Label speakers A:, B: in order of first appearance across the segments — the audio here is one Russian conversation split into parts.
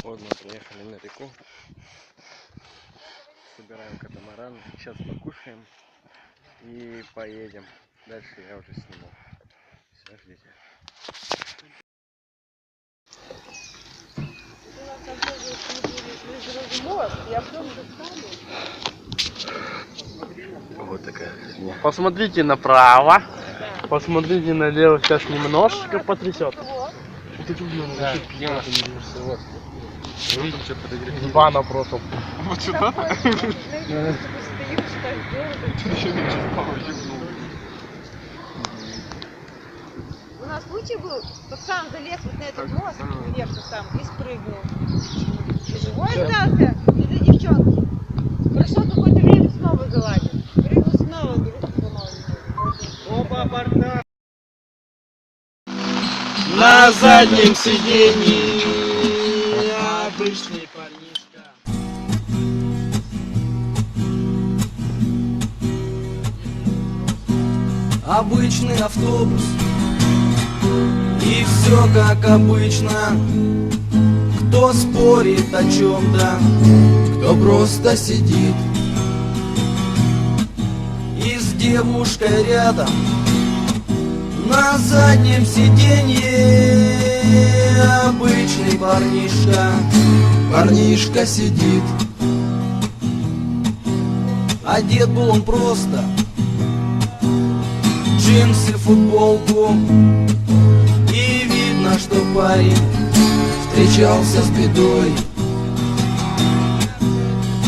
A: Вот мы приехали на реку, собираем катамаран, сейчас покушаем и поедем. Дальше я уже сниму. Все, ждите. Вот такая фигня.
B: Посмотрите направо, посмотрите налево, сейчас немножко потрясет.
A: Да, вот.
B: Бана просто.
A: Вот сюда?
C: У нас случай был, пацан залез вот на этот мост, вверх сам, и спрыгнул. И живой остался, или девчонки. Прошло какое-то время, снова заладил. Прыгнул снова, руку сломал.
B: Оба борта.
D: На заднем сиденье обычный парнишка. Обычный автобус, и все как обычно. Кто спорит о чем-то, кто просто сидит. И с девушкой рядом на заднем сиденье обычный парнишка, парнишка сидит. Одет был он просто, джинсы, футболку, и видно, что парень встречался с бедой.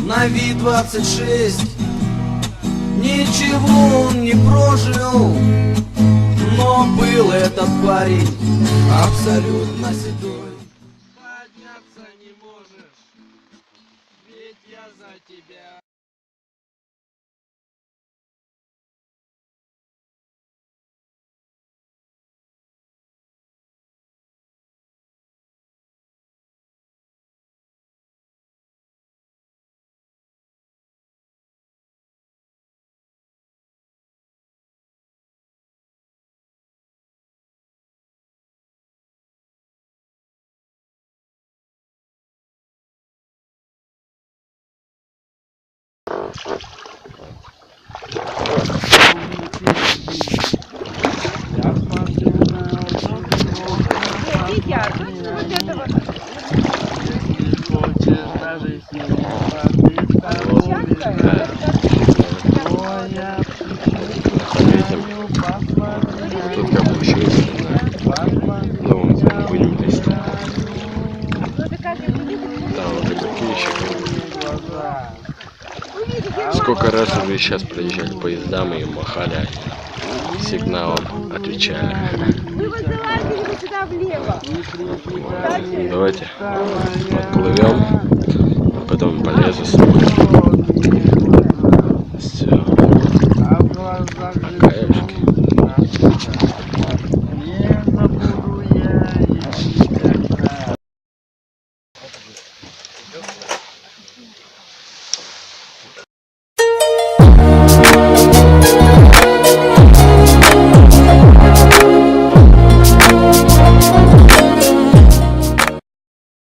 D: На вид 26, ничего он не прожил, но был этот парень абсолютно седой. Подняться не можешь, ведь я за тебя.
C: Видите, а тут вот этого.
A: Тут как бы еще есть, но мы будем тестить. Да, вот и такие еще. Сколько раз вы сейчас проезжали поезда, мы им махали, сигналом отвечали.
C: Мы вот залазили сюда влево.
A: Давайте отплывем, а потом полезу с собой.